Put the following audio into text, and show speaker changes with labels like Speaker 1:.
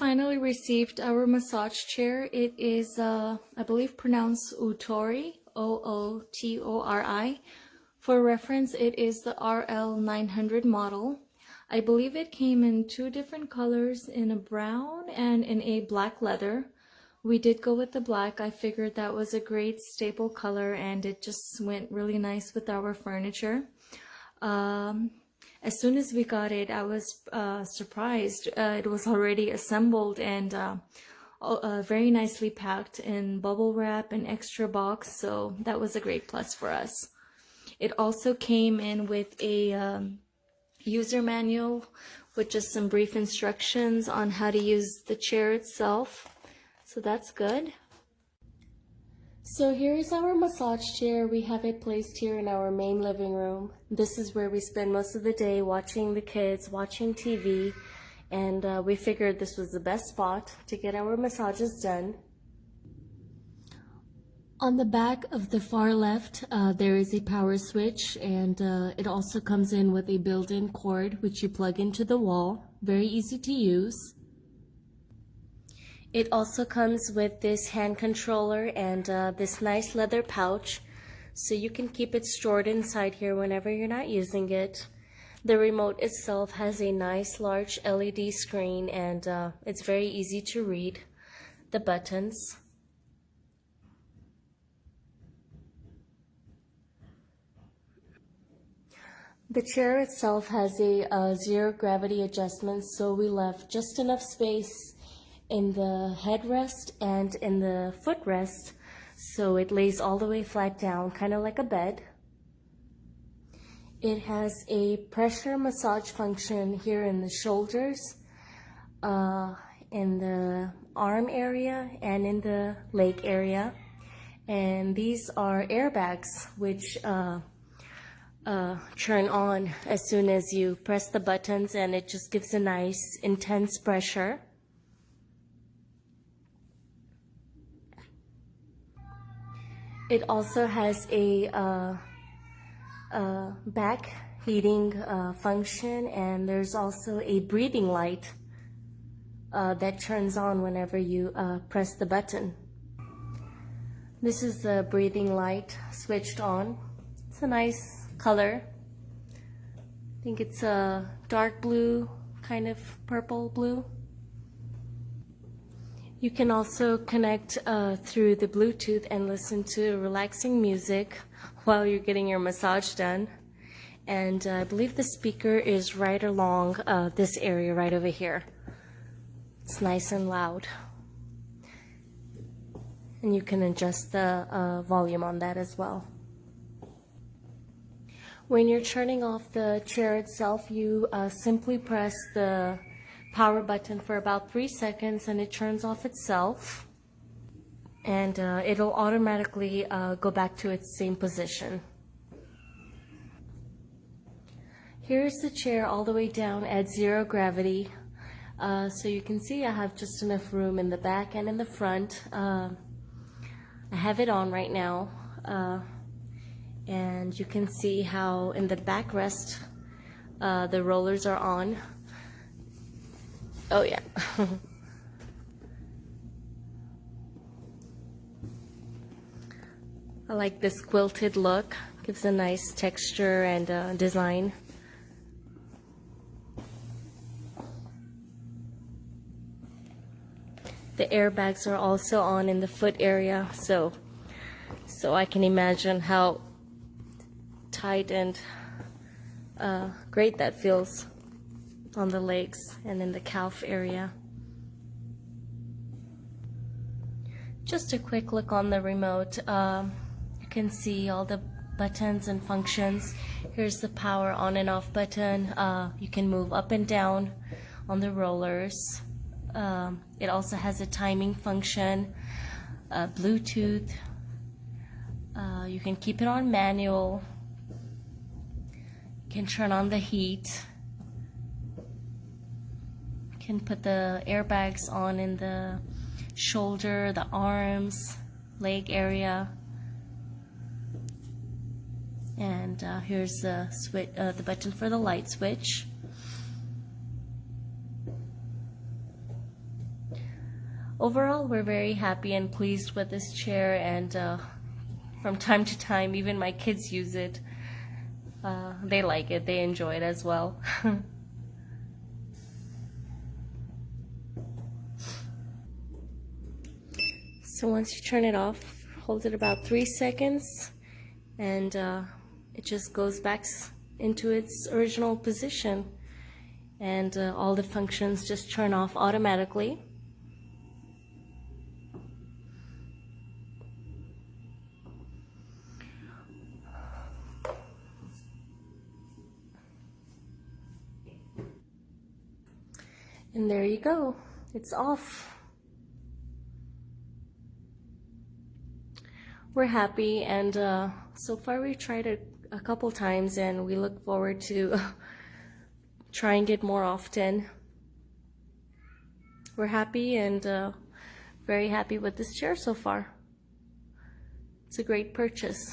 Speaker 1: finally received our massage chair. It is, I believe, pronounced Ootori, OOTORI. For reference, it is the RL900 model. I believe it came in two different colors, in a brown and in a black leather. We did go with the black. I figured that was a great staple color and it just went really nice with our furniture. As soon as we got it, I was surprised. It was already assembled and very nicely packed in bubble wrap and extra box, so that was a great plus for us. It also came in with a user manual with just some brief instructions on how to use the chair itself, so that's good. So here is our massage chair. We have it placed here in our main living room. This is where we spend most of the day watching the kids, watching TV, and we figured this was the best spot to get our massages done. On the back of the far left, there is a power switch, and it also comes in with a built-in cord which you plug into the wall. Very easy to use. It also comes with this hand controller and this nice leather pouch, so you can keep it stored inside here whenever you're not using it. The remote itself has a nice large LED screen, and it's very easy to read the buttons. The chair itself has a zero gravity adjustment, so we left just enough space in the headrest and in the footrest, so it lays all the way flat down, kind of like a bed. It has a pressure massage function here in the shoulders, in the arm area, and in the leg area. And these are airbags which turn on as soon as you press the buttons, and it just gives a nice intense pressure. It also has a back heating function, and there's also a breathing light that turns on whenever you press the button. This is the breathing light switched on. It's a nice color. I think it's a dark blue, kind of purple blue. You can also connect through the Bluetooth and listen to relaxing music while you're getting your massage done. And I believe the speaker is right along this area right over here. It's nice and loud. And you can adjust the volume on that as well. When you're turning off the chair itself, you simply press the power button for about 3 seconds and it turns off itself, and it'll automatically go back to its same position. Here's the chair all the way down at zero gravity, so you can see I have just enough room in the back and in the front. I have it on right now, and you can see how in the backrest the rollers are on. Oh yeah. I like this quilted look. Gives a nice texture and design. The airbags are also on in the foot area, so I can imagine how tight and great that feels on the legs and in the calf area. Just a quick look on the remote. You can see all the buttons and functions. Here's the power on and off button. You can move up and down on the rollers. It also has a timing function, Bluetooth. You can keep it on manual. You can turn on the heat. Can put the airbags on in the shoulder, the arms, leg area. And here's the switch, the button for the light switch.
Speaker 2: overall, we're very happy and pleased with this chair, and from time to time, even my kids use it. They like it, they enjoy it as well. So once you turn it off, hold it about 3 seconds, and it just goes back into its original position, and all the functions just turn off automatically. And there you go, it's off. We're happy, and so far we've tried it a couple times, and we look forward to trying it more often. We're happy and very happy with this chair so far. It's a great purchase.